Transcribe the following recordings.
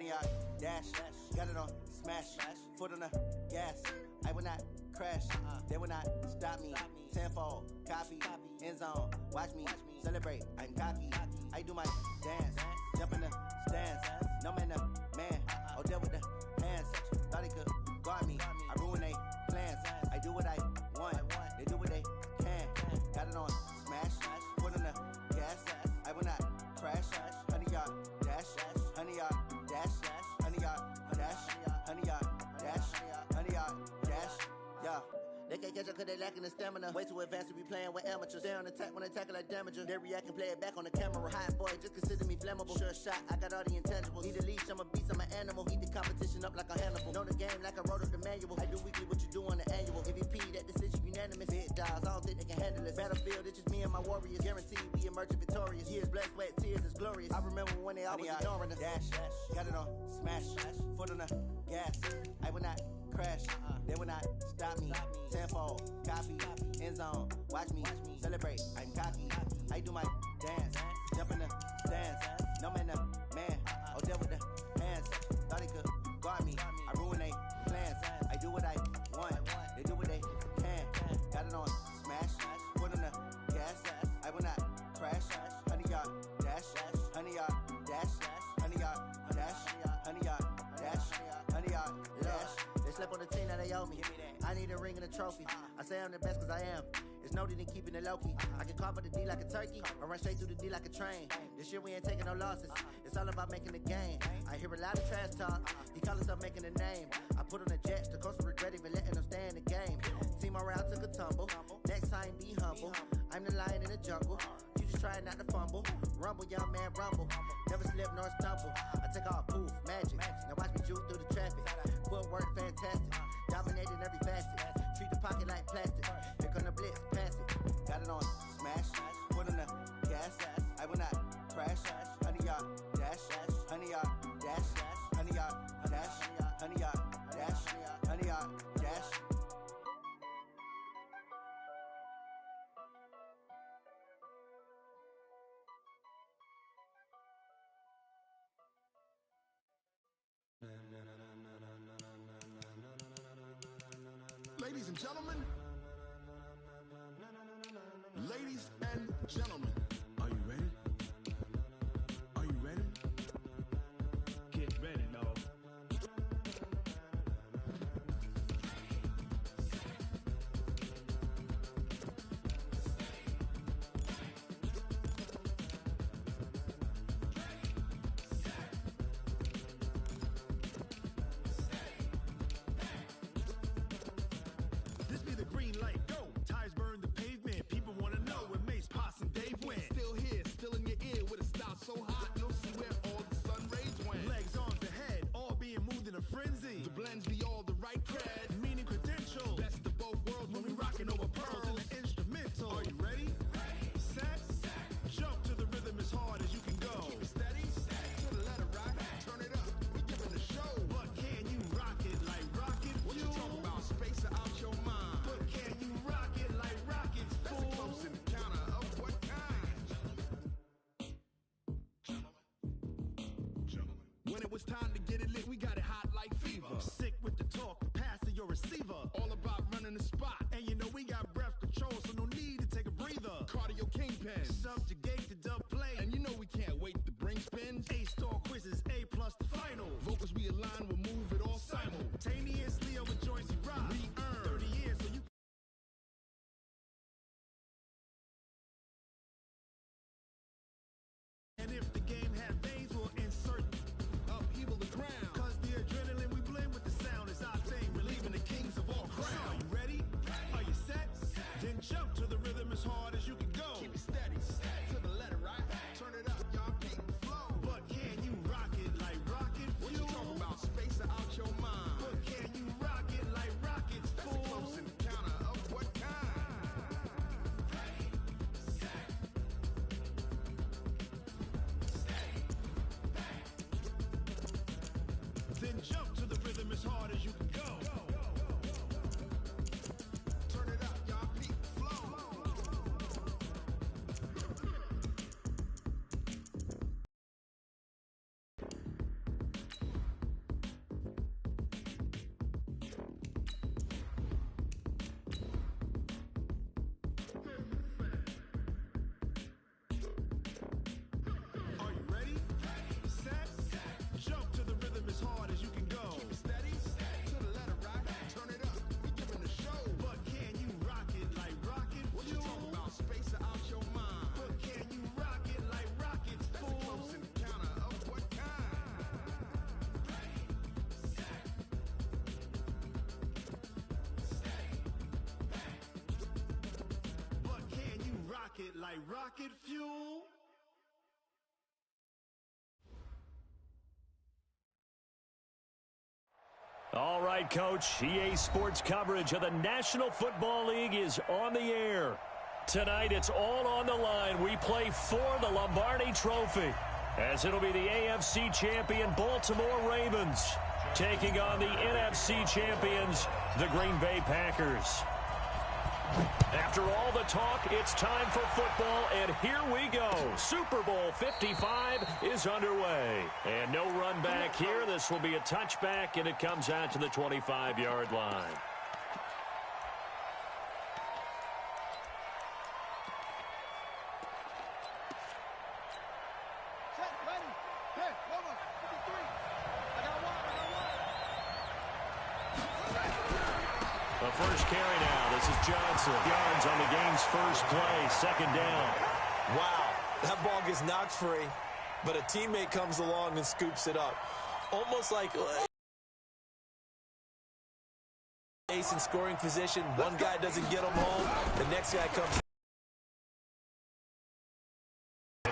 100 yard dash. Got it on smash. Foot on the gas. I will not crash. They will not stop me. Tenfold copy. End zone. Watch me celebrate. I'm cocky. I do my dance. Jump in the stands. No man, the man. Oh, deal with the hands. Thought he could guard me. I ruin they plans. I do what I want. They do what they can. Got it on smash. Foot on the gas. I will not crash. 100 yard dash. 100 yard dash. 100 yard dash. 100 yard dash. 100 yard dash. Yeah. They can't catch up cause they lacking the stamina. Way too advanced to be playing with amateurs. Stay on attack when they tackle like damager. They react and play it back on the camera. Hot boy, just consider me flammable. Sure shot, I got all the intangibles. Need a leash, I'm a beast, I'm an animal. Heat the competition up like a Hannibal. Know the game like I wrote up the manual. I do weekly what you do on the annual. MVP, that decision unanimous. Big dogs, I don't think they can handle it. Battlefield, it's just me and my warriors. Guaranteed we emerge victorious. Years, blood, sweat, tears, it's glorious. I remember when they always ignoring us. Dash, got it on smash. Foot on the gas. I will not crash. They will not stop me. Tenfold copy. End zone. Watch me celebrate. I'm cocky. I do my dance. Jump in the stands. No man, the man. Oh, deal with the hands. Thought he could guard me. I ruin they plans. I do what I want. They do what they can. Got it on smash. Foot on the gas. I will not crash. 100 yard dash. 100 yard dash. 100 yard dash. 100 yard dash. 100 yard dash. They slept on the team that they owe me. I need a ring and a trophy. I say I'm the best cause I am. It's no need in keeping it low-key. I can carve up the D like a turkey or run straight through the D like a train. This year we ain't taking no losses. It's all about making the game. I hear a lot of trash talk. He call himself making a name. I put on the Jets. The coach will regret even letting them stay in the game. Team morale took a tumble. Next time be humble. I'm the lion in the jungle. You just try not to fumble. Rumble, young man, rumble. Never slip nor stumble. I take off, poof, magic. Now watch me juke through the traffic. Footwork fantastic. Dominating every facet. Treat the pocket like plastic. Here come the blitz, pass it. Got it on smash. Foot on the gas. I will not crash. 100 yard dash. 100 yard dash. 100 yard dash. 100 yard dash. 100 yard dash. Ladies and gentlemen, ladies and gentlemen, are you ready? Are you ready? Get ready, dog. So hot, you'll see where all the sun rays went. Legs on the head, all being moved in a frenzy. The blends be all the right cred, meaning credentials. Best of both worlds when we rockin' over pearls in the instrumental. Are you ready? Ready. Set. Jump to the rhythm as hard as you can go. Keep it steady. To the letter right. Turn it up. We giving the show. But can you rock it like rocket fuel? What you talking about? Space out your mind. But can you rock it like rockets, fool? That's a close encounter of what kind? When it was time to get it lit, we got it hot like fever. I'm sick with the talk, pass to your receiver. All about running the spot. And you know we got breath control, so no need to take a breather. Cardio kingpin. Subjugate the dub play. And you know we can't wait to bring spins. A-star quizzes, A+ the final. Vocals we align, we'll move it all simultaneously over joints we rock. We earn 30 years, so you. And if the game had veins, we'll insert upheaval the ground. Cause the adrenaline we blend with the sound is our thing, relieving the kings of all crowns. So are you ready? Are you set? Then jump to the rhythm as hard as you can go. like rocket fuel. All right, Coach. EA Sports coverage of the National Football League is on the air. Tonight, it's all on the line. We play for the Lombardi Trophy, as it'll be the AFC champion Baltimore Ravens taking on the NFC champions, the Green Bay Packers. After all the talk, it's time for football, and here we go. Super Bowl 55 is underway. And no run back here. This will be a touchback, and it comes out to the 25-yard line. The first carry now. This is Johnson. Yards on the game's first play. Second down. Wow. That ball gets knocked free, but a teammate comes along and scoops it up. Almost like ace in scoring position. One guy doesn't get him home. The next guy comes.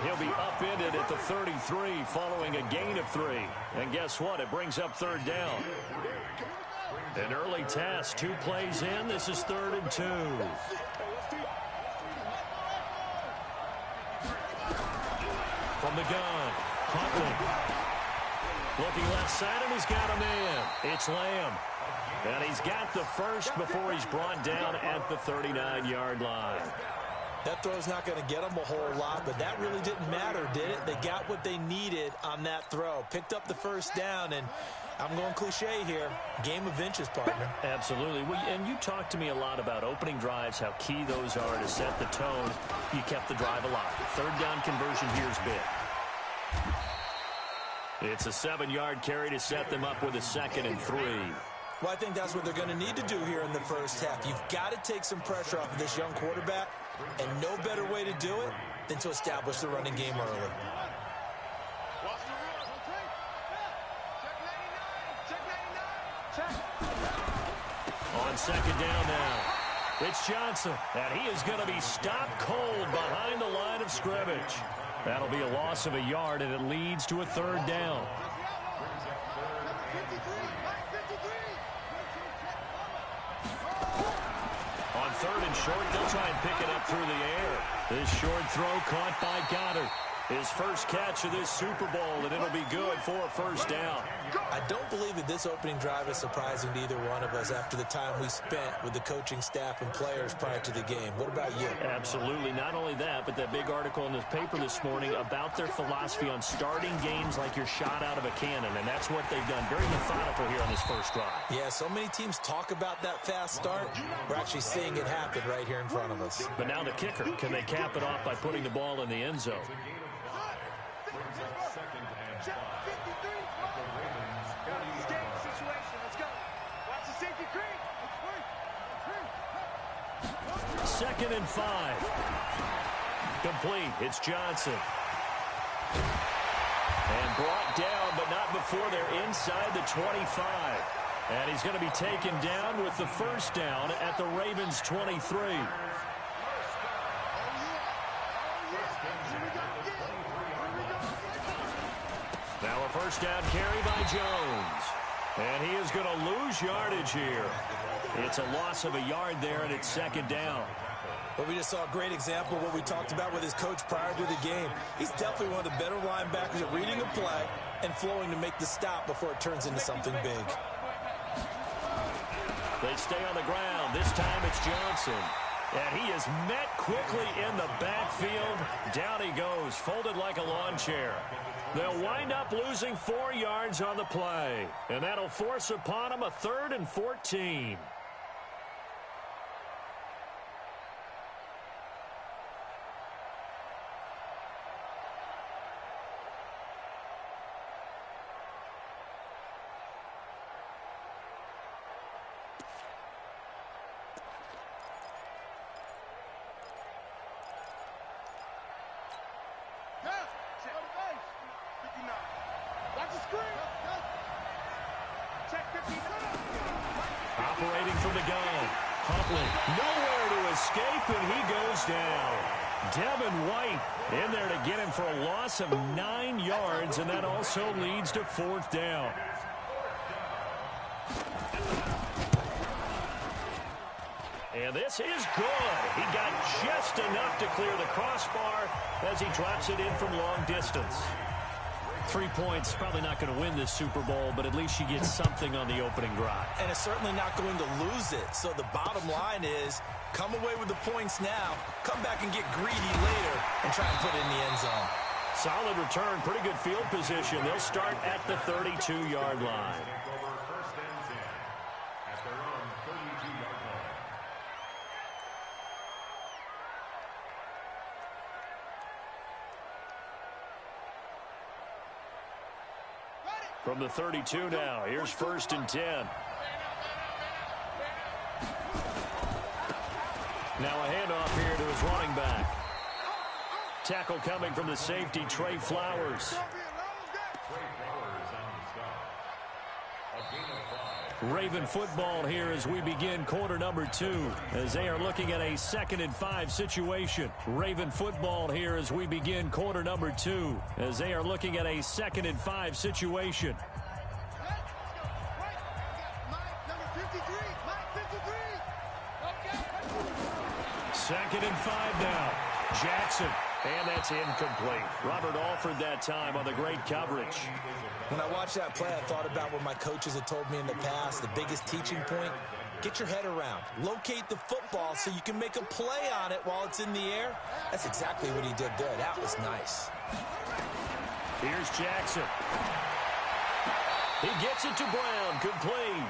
He'll be upended at the 33 following a gain of 3. And guess what? It brings up third down. An early test, 2 plays in. This is 3rd and 2. From the gun, Huntley. Looking left side, and he's got a man. It's Lamb. And he's got the first before he's brought down at the 39-yard line. That throw's not going to get them a whole lot, but that really didn't matter, did it? They got what they needed on that throw. Picked up the first down, and I'm going cliche here. Game of inches, partner. Absolutely. And you talked to me a lot about opening drives, how key those are to set the tone. You kept the drive alive. Third down conversion here's big. It's a 7-yard carry to set them up with a 2nd and 3. Well, I think that's what they're going to need to do here in the first half. You've got to take some pressure off of this young quarterback, and no better way to do it than to establish the running game early. On second down now, it's Johnson, and he is going to be stopped cold behind the line of scrimmage. That'll be a loss of a yard, and it leads to a 3rd down. On 3rd and short, they'll try and pick it up through the air. This short throw caught by Goddard. His first catch of this Super Bowl, and it'll be good for a 1st down. I don't believe that this opening drive is surprising to either one of us after the time we spent with the coaching staff and players prior to the game. What about you? Absolutely. Not only that, but that big article in the paper this morning about their philosophy on starting games like you're shot out of a cannon, and that's what they've done. Very methodical here on this first drive. Yeah, so many teams talk about that fast start. We're actually seeing it happen right here in front of us. But now the kicker. Can they cap it off by putting the ball in the end zone? Second and 5. Complete. It's Johnson. And brought down, but not before they're inside the 25. And he's going to be taken down with the 1st down at the Ravens 23. Now a 1st down carry by Jones. And he is going to lose yardage here. It's a loss of a yard there, and it's 2nd down. But we just saw a great example of what we talked about with his coach prior to the game. He's definitely one of the better linebackers at reading a play and flowing to make the stop before it turns into something big. They stay on the ground. This time it's Johnson. And he is met quickly in the backfield. Down he goes, folded like a lawn chair. They'll wind up losing 4 yards on the play. And that'll force upon him a 3rd and 14. Operating from the gun. Huntley nowhere to escape, and he goes down. Devin White in there to get him for a loss of 9 yards, and that also leads to 4th down. And this is good. He got just enough to clear the crossbar as he drops it in from long distance. 3 points, probably not going to win this Super Bowl, but at least you get something on the opening drive. And it's certainly not going to lose it. So the bottom line is, come away with the points now, come back and get greedy later, and try and put it in the end zone. Solid return, pretty good field position. They'll start at the 32-yard line. From the 32 now, here's 1st and 10. Now a handoff here to his running back. Tackle coming from the safety, Trey Flowers. Raven football here as we begin quarter number 2, as they are looking at a 2nd and 5 situation. Raven football here as we begin quarter number 2, as they are looking at a 2nd and 5 situation. 2nd and 5 now. Jackson. And that's incomplete. Robert Alford that time on the great coverage. When I watched that play, I thought about what my coaches had told me in the past. The biggest teaching point, get your head around. Locate the football so you can make a play on it while it's in the air. That's exactly what he did there. That was nice. Here's Jackson. He gets it to Brown. Complete.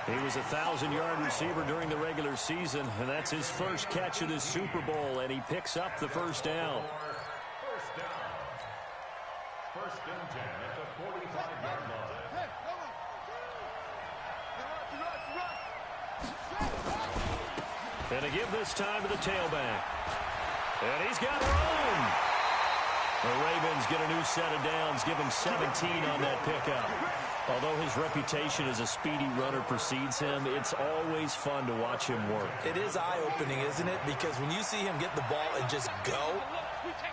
He was a 1,000-yard receiver during the regular season, and that's his first catch of this Super Bowl, and he picks up the 1st down. First and 10 at the 45-yard line. And to give this time to the tailback. And he's got room. The Ravens get a new set of downs, give him 17 on that pickup. Although his reputation as a speedy runner precedes him, it's always fun to watch him work. It is eye-opening, isn't it? Because when you see him get the ball and just go,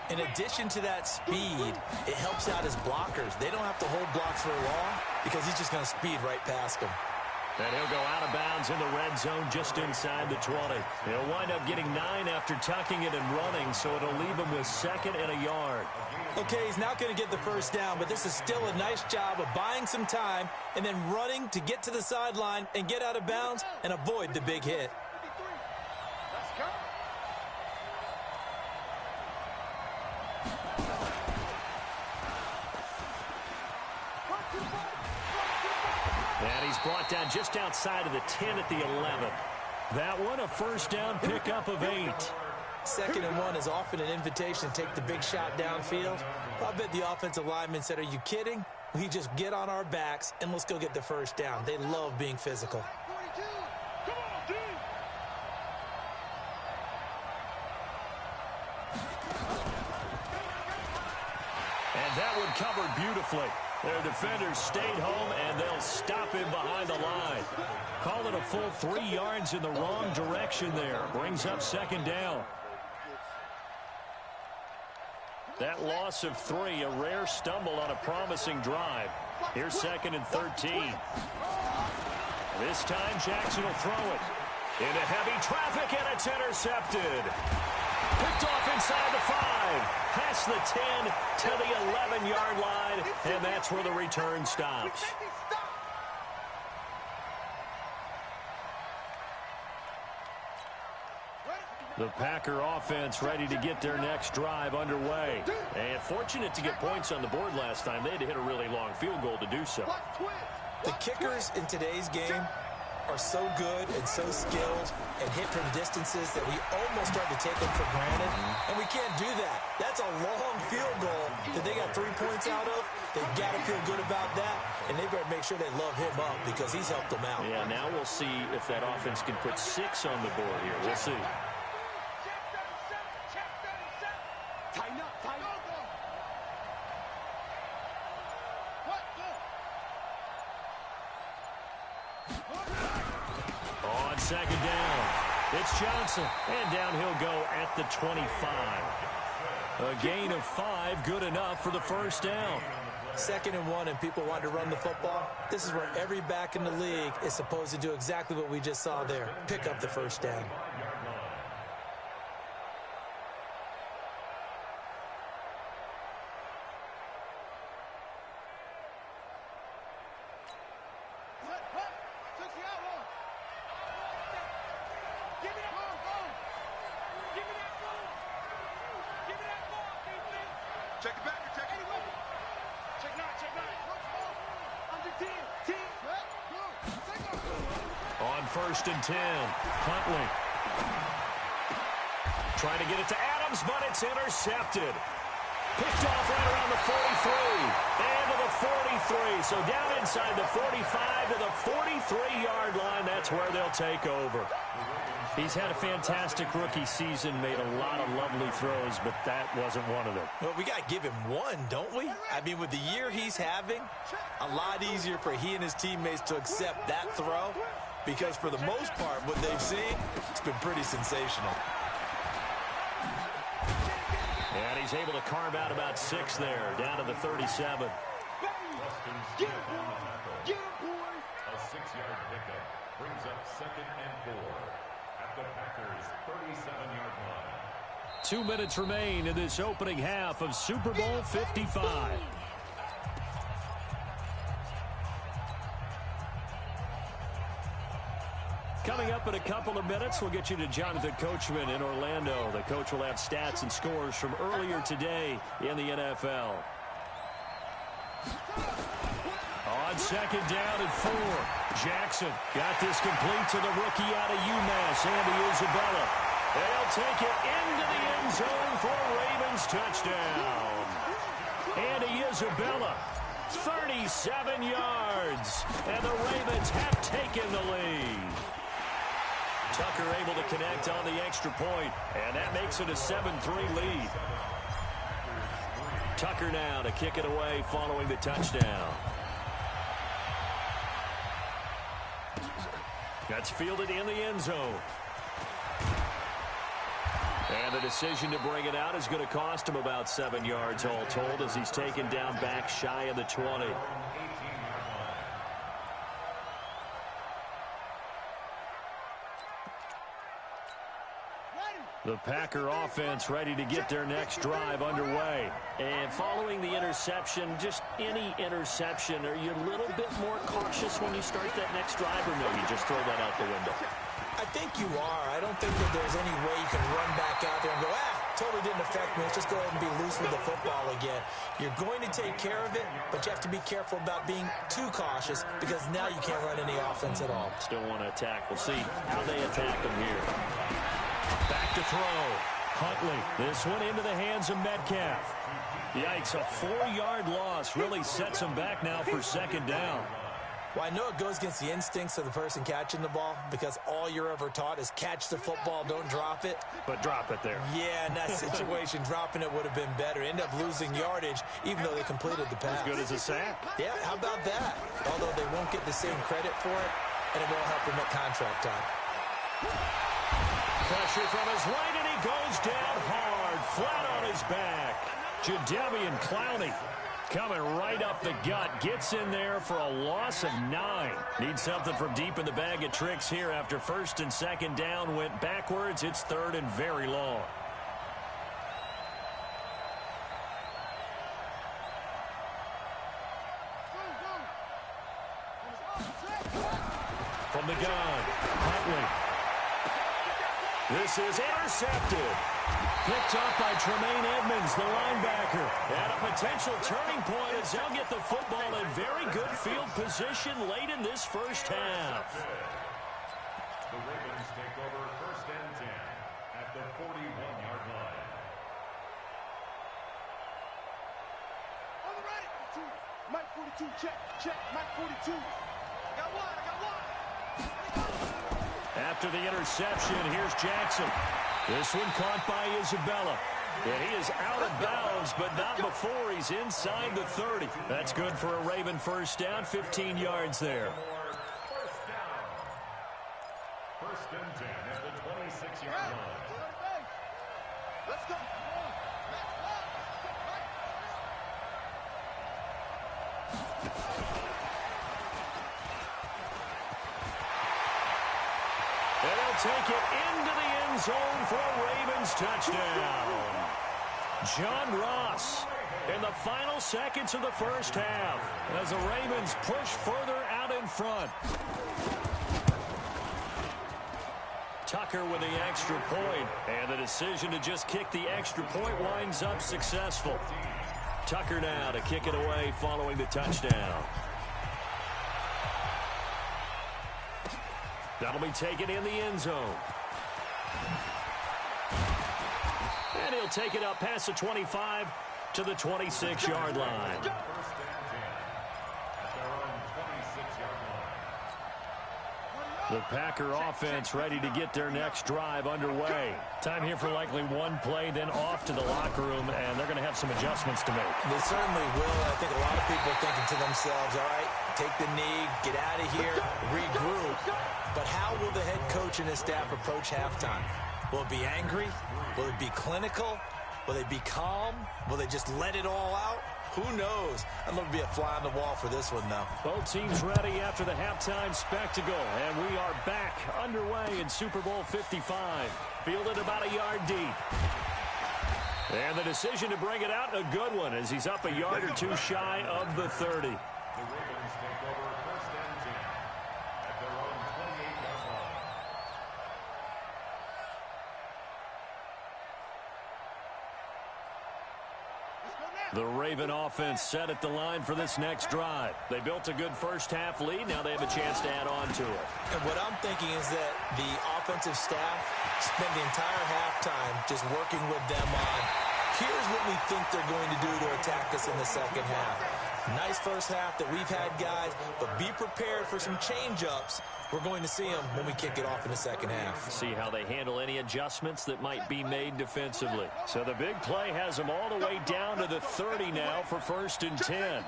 in addition to that speed, it helps out his blockers. They don't have to hold blocks for long because he's just going to speed right past them. And he'll go out of bounds in the red zone just inside the 20. He'll wind up getting 9 after tucking it and running, so it'll leave him with 2nd and a yard. Okay, he's not going to get the 1st down, but this is still a nice job of buying some time and then running to get to the sideline and get out of bounds and avoid the big hit. And he's brought down just outside of the 10 at the 11. That one a 1st down pickup of 8. 2nd and 1 is often an invitation to take the big shot downfield. I bet the offensive lineman said, are you kidding? We just get on our backs and let's go get the 1st down. They love being physical. And that one covered beautifully. Their defenders stayed home, and they'll stop him behind the line. Call it a full 3 yards in the wrong direction there. Brings up 2nd down. That loss of 3, a rare stumble on a promising drive. Here's 2nd and 13. This time, Jackson will throw it. Into heavy traffic, and it's intercepted. Picked off inside the 5, past the 10 to the 11-yard line, and that's where the return stops. The Packer offense ready to get their next drive underway. And fortunate to get points on the board last time. They had to hit a really long field goal to do so. The kickers in today's game are so good and so skilled and hit from distances that we almost start to take them for granted, and we can't do that. That's a long field goal that they got 3 points out of. They've got to feel good about that, and they better make sure they love him up because he's helped them out. Yeah, now we'll see if that offense can put 6 on the board here. We'll see. On 2nd down, it's Johnson, and down he'll go at the 25. A gain of 5, good enough for the first down. 2nd and 1, and people want to run the football. This is where every back in the league is supposed to do exactly what we just saw there. Pick up the first down. Check it back. Check it. Check 9. Check 9. Under 10. On 1st and 10, Huntley. Trying to get it to Adams, but it's intercepted. Picked off right around the 43. And to the 43. So down inside the 45 to the 43-yard line. That's where they'll take over. He's had a fantastic rookie season, made a lot of lovely throws, but that wasn't one of them. Well, we got to give him one, don't we? I mean, with the year he's having, a lot easier for he and his teammates to accept that throw, because for the most part, what they've seen, it's been pretty sensational. And he's able to carve out about 6 there, down to the 37. A 6-yard pickup brings up 2nd and 4 at the Packers' 37-yard line. 2 minutes remain in this opening half of Super Bowl 55. Coming up in a couple of minutes, we'll get you to Jonathan Coachman in Orlando. The coach will have stats and scores from earlier today in the NFL. On 2nd down and 4, Jackson got this complete to the rookie out of UMass, Andy Isabella. They'll take it into the end zone for a Ravens touchdown. Andy Isabella, 37 yards, and the Ravens have taken the lead. Tucker able to connect on the extra point, and that makes it a 7-3 lead. Tucker now to kick it away following the touchdown. That's fielded in the end zone. And the decision to bring it out is going to cost him about 7 yards all told, as he's taken down back shy of the 20. The Packer offense ready to get their next drive underway. And following the interception, just any interception, are you a little bit more cautious when you start that next drive, or no, you just throw that out the window? I think you are. I don't think that there's any way you can run back out there and go, totally didn't affect me. Let's just go ahead and be loose with the football again. You're going to take care of it, but you have to be careful about being too cautious, because now you can't run any offense at all. Still want to attack. We'll see how they attack them here. Back to throw. Huntley. This one into the hands of Metcalf. Yikes, a 4-yard loss really sets him back now for 2nd down. Well, I know it goes against the instincts of the person catching the ball, because all you're ever taught is catch the football, don't drop it. But drop it there. Yeah, in that situation, dropping it would have been better. End up losing yardage, even though they completed the pass. As good as a sack. Yeah, how about that? Although they won't get the same credit for it, and it won't help them at contract time. Pressure from his right, and he goes down hard, flat on his back. Jadeveon Clowney coming right up the gut, gets in there for a loss of 9. Needs something from deep in the bag of tricks here after 1st and 2nd down went backwards. It's 3rd and very long. From the gun, Huntley. This is intercepted. Picked up by Tremaine Edmonds, the linebacker. At a potential turning point as they'll get the football in very good field position late in this first half. The Ravens take over 1st and 10 at the 41-yard line. On the right. Mike 42, check. Mike 42. I got one. After the interception, here's Jackson. This one caught by Isabella. And he is out of bounds, but not before he's inside the 30. That's good for a Raven first down, 15 yards there. First down. 1st and 10 at the 26-yard line. Let's go. take it into the end zone for a Ravens touchdown. John Ross in the final seconds of the first half as the Ravens push further out in front. Tucker with the extra point, and the decision to just kick the extra point winds up successful. Tucker now to kick it away following the touchdown. That'll be taken in the end zone. And he'll take it up past the 25 to the 26-yard line. First and 10 at their own 26-yard line. The Packer offense ready to get their next drive underway. Time here for likely one play, then off to the locker room, and they're going to have some adjustments to make. They certainly will. I think a lot of people are thinking to themselves, all right, take the knee, get out of here, regroup. But how will the head coach and his staff approach halftime? Will it be angry? Will it be clinical? Will they be calm? Will they just let it all out? Who knows? I'd love to be a fly on the wall for this one, though. Both teams ready after the halftime spectacle, and we are back underway in Super Bowl 55. Fielded about a yard deep. And the decision to bring it out, a good one, as he's up a yard or two shy of the 30. The Ravens take over first and 10 at their own 28-yard line. The Raven offense set at the line for this next drive. They built a good first-half lead. Now they have a chance to add on to it. And what I'm thinking is that the offensive staff spent the entire halftime just working with them on, here's what we think they're going to do to attack us in the second half. Nice first half that we've had, guys, but be prepared for some change-ups. We're going to see them when we kick it off in the second half. See how they handle any adjustments that might be made defensively. So the big play has them all the way down to the 30 now for first and 10.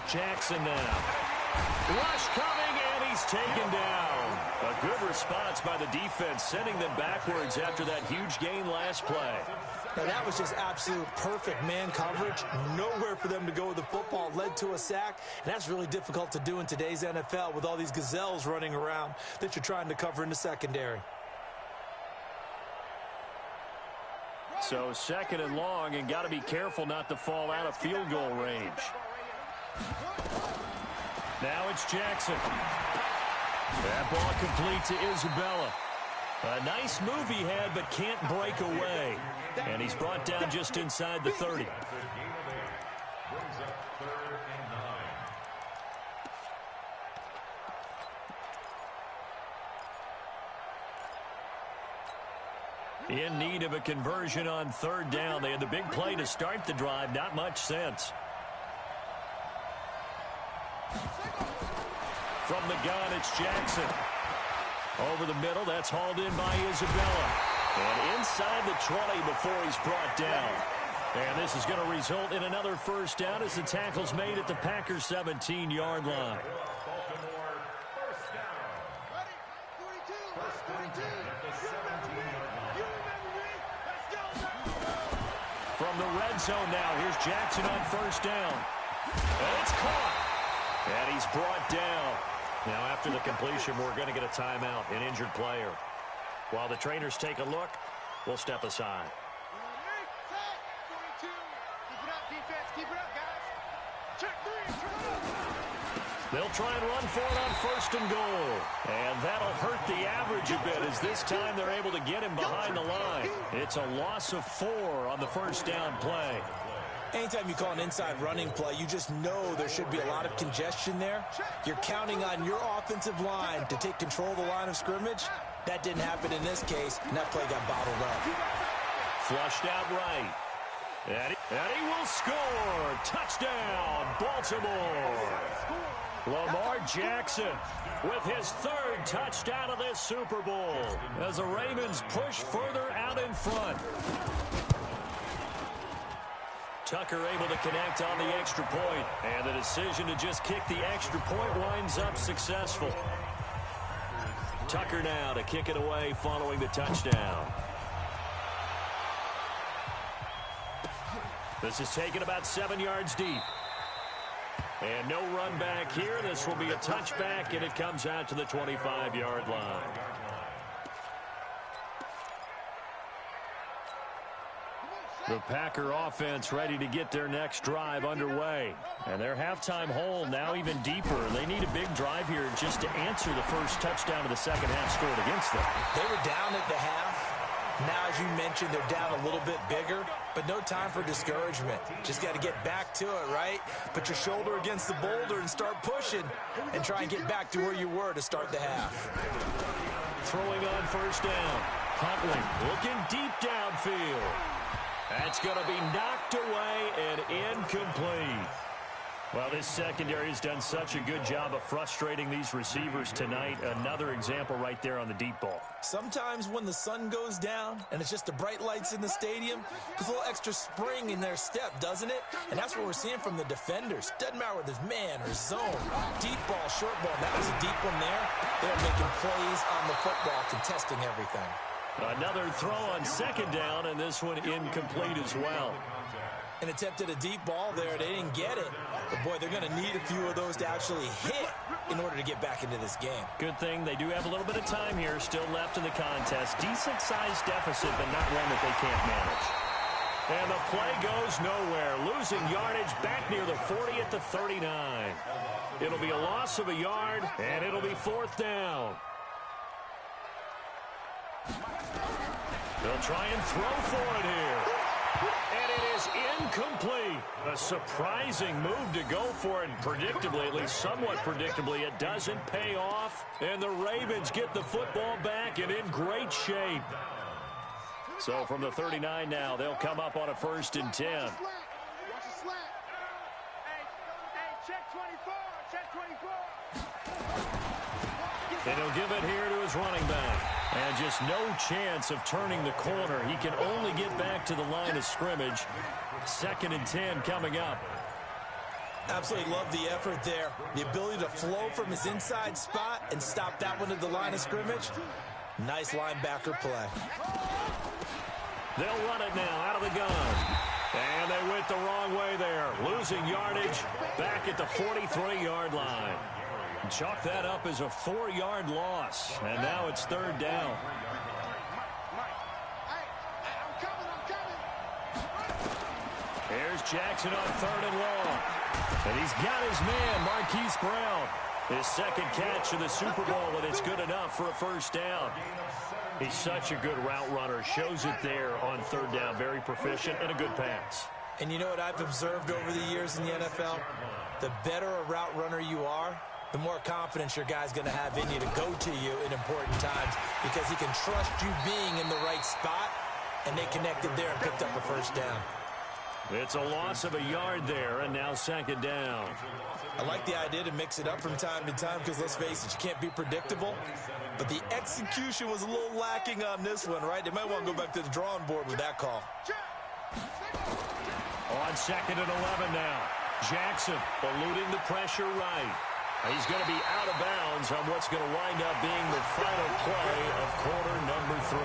Jackson now. Rush coming, and he's taken down. A good response by the defense, sending them backwards after that huge gain last play. Now, that was just absolute perfect man coverage. Nowhere for them to go with the football. Led to a sack, and that's really difficult to do in today's NFL with all these gazelles running around that you're trying to cover in the secondary. So second and long, and got to be careful not to fall out of field goal range. Now it's Jackson. That ball complete to Isabella. A nice move he had, but can't break away. And he's brought down just inside the 30. Brings up third and 9. In need of a conversion on third down. They had the big play to start the drive. Not much sense. From the gun, it's Jackson. Over the middle, that's hauled in by Isabella. And inside the 20 before he's brought down. And this is going to result in another first down as the tackle's made at the Packers' 17-yard line. Baltimore, first down. First and 10 at the 17-yard line. From the red zone now, here's Jackson on first down. And it's caught. And he's brought down. Now, after the completion, we're going to get a timeout, an injured player. While the trainers take a look, we'll step aside. They'll try and run for it on first and goal. And that'll hurt the average a bit as this time they're able to get him behind the line. It's a loss of 4 on the first down play. Anytime you call an inside running play, you just know there should be a lot of congestion there. You're counting on your offensive line to take control of the line of scrimmage. That didn't happen in this case, and that play got bottled up. Flushed out right. And he will score. Touchdown, Baltimore. Lamar Jackson with his third touchdown of this Super Bowl as the Ravens push further out in front. Tucker able to connect on the extra point, and the decision to just kick the extra point winds up successful. Tucker now to kick it away following the touchdown. This is taken about 7 yards deep. And no run back here. This will be a touchback, and it comes out to the 25-yard line. The Packer offense ready to get their next drive underway. And their halftime hole now even deeper. They need a big drive here just to answer the first touchdown of the second half scored against them. They were down at the half. Now, as you mentioned, they're down a little bit bigger, but no time for discouragement. Just got to get back to it, right? Put your shoulder against the boulder and start pushing and try and get back to where you were to start the half. Throwing on first down. Huntley looking deep downfield. That's going to be knocked away and incomplete. Well, this secondary has done such a good job of frustrating these receivers tonight. Another example right there on the deep ball. Sometimes when the sun goes down and it's just the bright lights in the stadium, there's a little extra spring in their step, doesn't it? And that's what we're seeing from the defenders. Doesn't matter whether it's man or zone, deep ball, short ball. That was a deep one there. They're making plays on the football, contesting everything. Another throw on second down, and this one incomplete as well. An attempt at a deep ball there. They didn't get it. But, boy, they're going to need a few of those to actually hit in order to get back into this game. Good thing they do have a little bit of time here still left in the contest. Decent-sized deficit, but not one that they can't manage. And the play goes nowhere. Losing yardage back near the 40 at the 39. It'll be a loss of a yard, and it'll be fourth down. They'll try and throw for it here. And it is incomplete. A surprising move to go for it. Predictably, at least somewhat predictably, it doesn't pay off. And the Ravens get the football back and in great shape. So from the 39 now, they'll come up on a 1st and 10. Watch the slant. Hey, check 24. Check 24. And he'll give it here to his running back. And just no chance of turning the corner. He can only get back to the line of scrimmage. 2nd and 10 coming up. Absolutely love the effort there. The ability to flow from his inside spot and stop that one at the line of scrimmage. Nice linebacker play. They'll run it now out of the gun. And they went the wrong way there. Losing yardage back at the 43-yard line. Chalk that up as a 4-yard loss. And now it's 3rd down. Here's Jackson on 3rd and long. And he's got his man, Marquise Brown. His 2nd catch of the Super Bowl, and it's good enough for a 1st down. He's such a good route runner. Shows it there on 3rd down. Very proficient and a good pass. And you know what I've observed over the years in the NFL? The better a route runner you are, the more confidence your guy's going to have in you to go to you in important times because he can trust you being in the right spot, and they connected there and picked up a 1st down. It's a loss of a yard there, and now 2nd down. I like the idea to mix it up from time to time because, let's face it, you can't be predictable. But the execution was a little lacking on this one, right? They might want to go back to the drawing board with that call. On 2nd and 11 now. Jackson eluding the pressure right. He's going to be out of bounds on what's going to wind up being the final play of quarter number 3.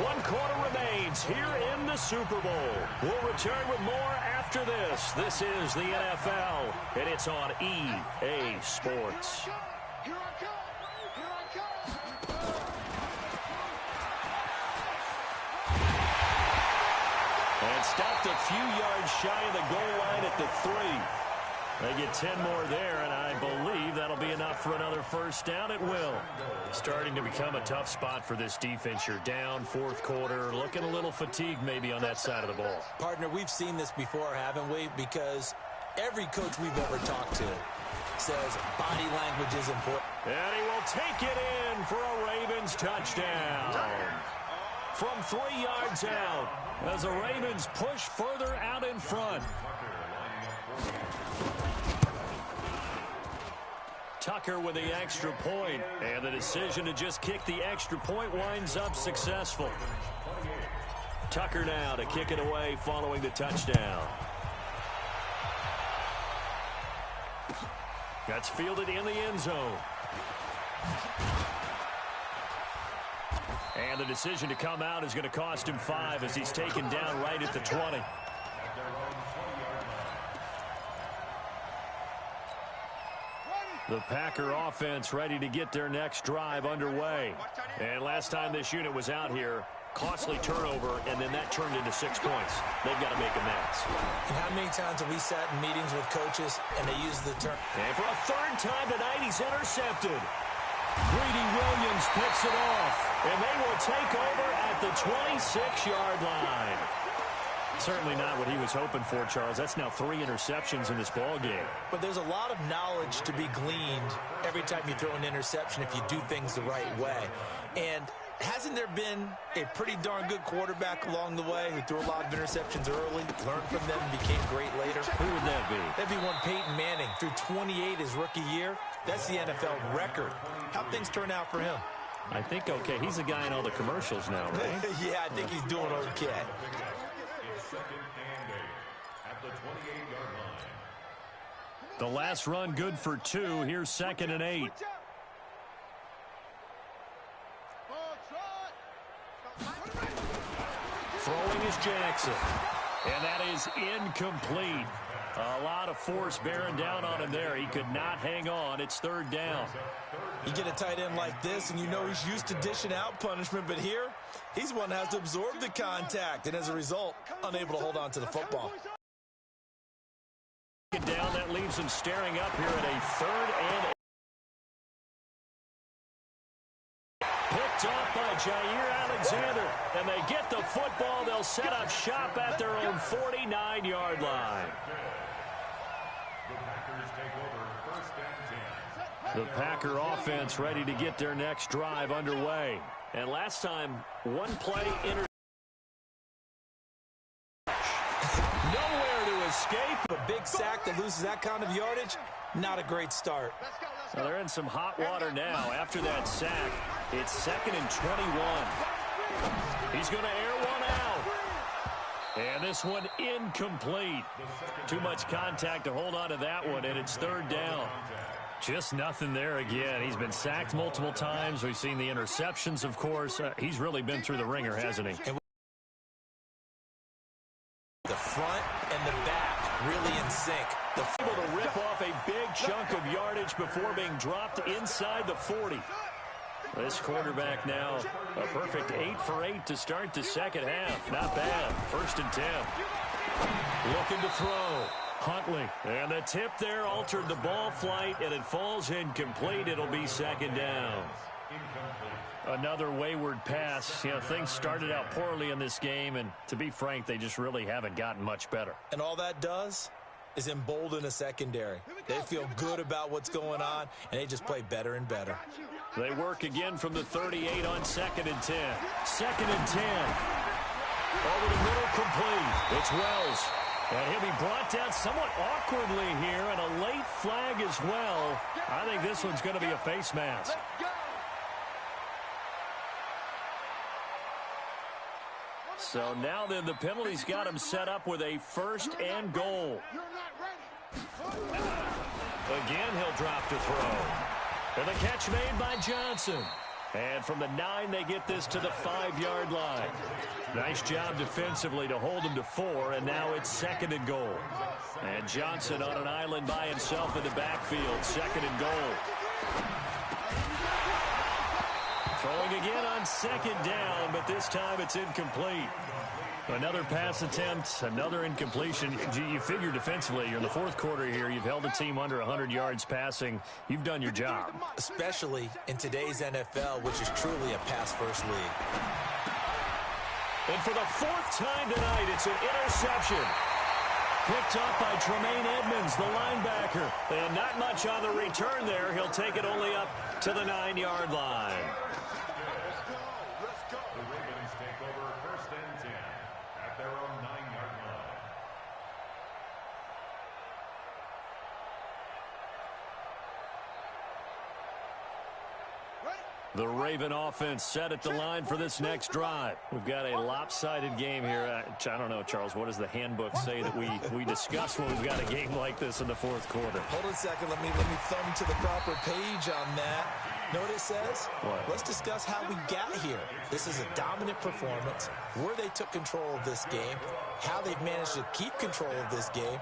1 quarter remains here in the Super Bowl. We'll return with more after this. This is the NFL, and it's on EA Sports. Here I come. Here I come. And stopped a few yards shy of the goal line at the 3. They get 10 more there, and I believe that'll be enough for another 1st down. It will. Starting to become a tough spot for this defense. You're down 4th quarter, looking a little fatigued maybe on that side of the ball. Partner, we've seen this before, haven't we? Because every coach we've ever talked to says body language is important. And he will take it in for a Ravens touchdown. From 3 yards out, as the Ravens push further out in front. Tucker with the extra point, and the decision to just kick the extra point winds up successful. Tucker now to kick it away following the touchdown. That's fielded in the end zone. And the decision to come out is going to cost him 5 as he's taken down right at the 20. The Packer offense ready to get their next drive underway. And last time this unit was out here, costly turnover, and then that turned into 6 points. They've got to make amends. And how many times have we sat in meetings with coaches and they use the term? And for a third time tonight, he's intercepted. Greedy Williams picks it off, and they will take over at the 26-yard line. Certainly not what he was hoping for, Charles. That's now 3 interceptions in this ball game. But there's a lot of knowledge to be gleaned every time you throw an interception if you do things the right way. And hasn't there been a pretty darn good quarterback along the way who threw a lot of interceptions early, learned from them, and became great later? Who would that be? That'd be one Peyton Manning. Threw 28 his rookie year. That's the NFL record. How'd things turn out for him? I think okay. He's a guy in all the commercials now, right? Yeah, I think he's doing okay. The last run good for 2. Here's 2nd and 8. Throwing is Jackson. And that is incomplete. A lot of force bearing down on him there. He could not hang on. It's 3rd down. You get a tight end like this, and you know he's used to dishing out punishment, but here, he's one that has to absorb the contact, and as a result, unable to hold on to the football. Down, that leaves him staring up here at a 3rd and 8. Picked off by Jair Alexander, and they get the football. They'll set up shop at their own 49-yard line. The Packer offense ready to get their next drive underway. And last time, one play nowhere to escape. A big sack that loses that kind of yardage, not a great start. Well, they're in some hot water now. After that sack, it's 2nd and 21. He's going to air one out. And this one incomplete. Too much contact to hold on to that one, and it's 3rd down. Just nothing there again. He's been sacked multiple times. We've seen the interceptions, of course. He's really been through the ringer, hasn't he? The front and the back really in sync. Able to rip off a big chunk of yardage before being dropped inside the 40. This quarterback now a perfect 8 for 8 to start the second half. Not bad. 1st and 10. Looking to throw. Huntley. And the tip there altered the ball flight, and it falls incomplete. It'll be 2nd down. Another wayward pass. You know, things started out poorly in this game, and to be frank, they just really haven't gotten much better. And all that does is embolden a secondary. They feel good about what's going on, and they just play better and better. They work again from the 38 on 2nd and 10. 2nd and 10. Over the middle, complete. It's Wells. And he'll be brought down somewhat awkwardly here, and a late flag as well. I think this one's going to be a face mask. So now then the penalty's got him set up with a 1st and goal. Again, he'll drop to throw. And the catch made by Johnson. And from the 9, they get this to the 5-yard line. Nice job defensively to hold him to 4, and now it's 2nd and goal. And Johnson on an island by himself in the backfield, 2nd and goal. Throwing again on 2nd down, but this time it's incomplete. Another pass attempt, another incompletion. You figure defensively, you're in the 4th quarter here. You've held the team under 100 yards passing. You've done your job. Especially in today's NFL, which is truly a pass-first league. And for the 4th time tonight, it's an interception. Picked up by Tremaine Edmonds, the linebacker. And not much on the return there. He'll take it only up to the 9-yard line. The Ravens take over 1st and 10 at their own 9-yard line. The Raven offense set at the line for this next drive. We've got a lopsided game here. I don't know, Charles, what does the handbook say that we discuss when we've got a game like this in the 4th quarter? Hold on a second. Let me thumb to the proper page on that. Know what it says? What? Let's discuss how we got here. This is a dominant performance, where they took control of this game, how they've managed to keep control of this game,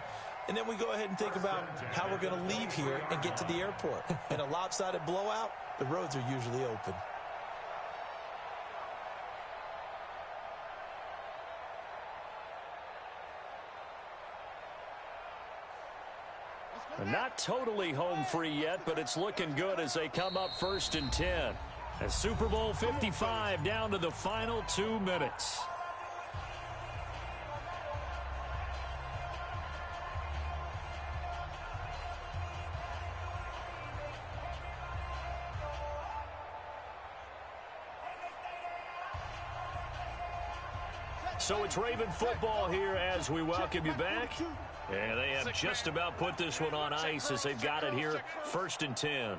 And then we go ahead and think about how we're going to leave here and get to the airport. In a lopsided blowout, the roads are usually open. Not totally home free yet, but it's looking good as they come up 1st and 10. As Super Bowl 55 down to the final 2 minutes. So it's Raven football here as we welcome you back. And they have just about put this one on ice as they've got it here, 1st and 10.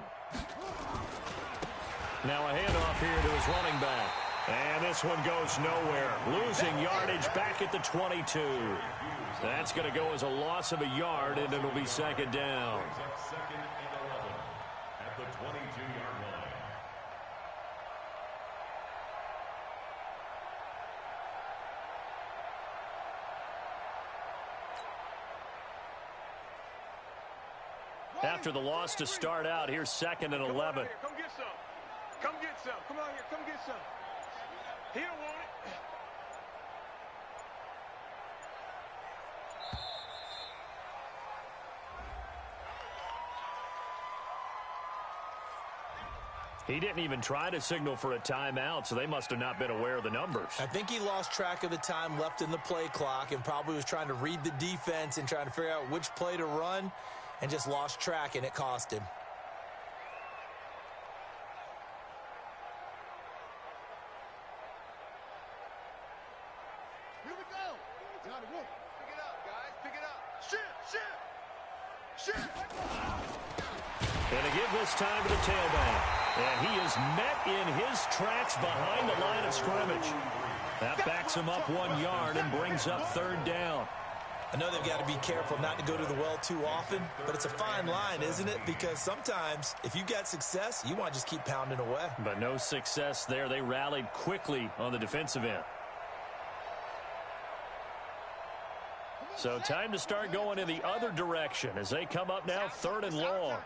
Now a handoff here to his running back. And this one goes nowhere. Losing yardage back at the 22. That's going to go as a loss of a yard, and it'll be 2nd down. Second and 11 at the 22-yard line. After the loss to start out, here's 2nd and 11. Come get some. Come get some. Come out here. Come get some. He don't want it. He didn't even try to signal for a timeout, so they must have not been aware of the numbers. I think he lost track of the time left in the play clock and probably was trying to read the defense and trying to figure out which play to run and just lost track, and it cost him. Here we go. Down the rope. Pick it up, guys. Pick it up. Shit. And to give this time to the tailback. And he is met in his tracks behind the line of scrimmage. That backs him up 1 yard and brings up 3rd down. I know they've got to be careful not to go to the well too often, but it's a fine line, isn't it? Because sometimes, if you got success, you want to just keep pounding away. But no success there. They rallied quickly on the defensive end. So time to start going in the other direction as they come up now 3rd and long.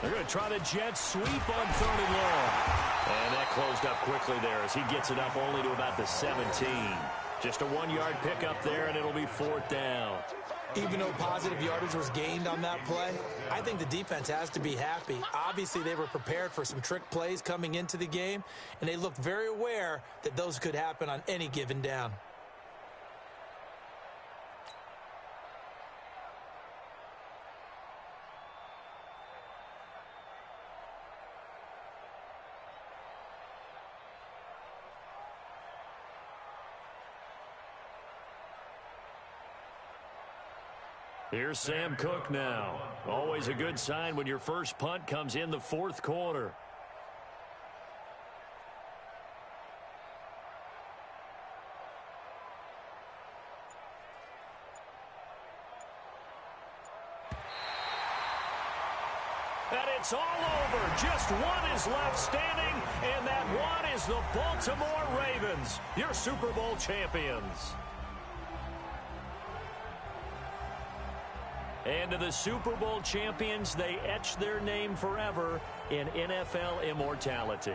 They're going to try the jet sweep on 3rd and long. And that closed up quickly there as he gets it up only to about the 17. Just a 1-yard pickup there, and it'll be 4th down. Even though positive yardage was gained on that play, I think the defense has to be happy. Obviously, they were prepared for some trick plays coming into the game, and they looked very aware that those could happen on any given down. Here's Sam Cook now. Always a good sign when your first punt comes in the 4th quarter. And it's all over. Just one is left standing, and that one is the Baltimore Ravens, your Super Bowl champions. And to the Super Bowl champions, they etch their name forever in NFL immortality.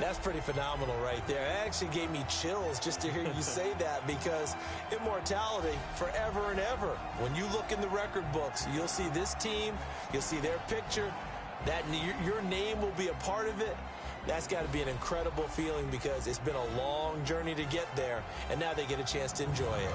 That's pretty phenomenal right there. It actually gave me chills just to hear you say that, because immortality forever and ever. When you look in the record books, you'll see this team, you'll see their picture, that your name will be a part of it. That's got to be an incredible feeling, because it's been a long journey to get there, and now they get a chance to enjoy it.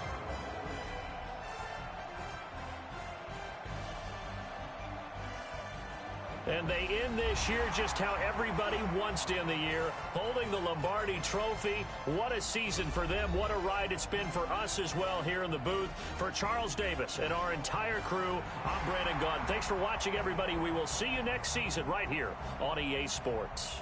And they end this year just how everybody wants to end the year, holding the Lombardi Trophy. What a season for them. What a ride it's been for us as well here in the booth. For Charles Davis and our entire crew, I'm Brandon Gaudin. Thanks for watching, everybody. We will see you next season right here on EA Sports.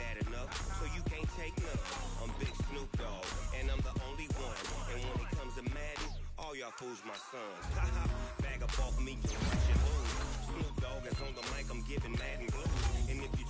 bad enough, so you can't take none. I'm Big Snoop Dogg, and I'm the only one. And when it comes to Madden, all y'all fools my sons. Haha, bag of off me, you watch it lose. Snoop Dogg is on the mic, I'm giving Madden blues. And if you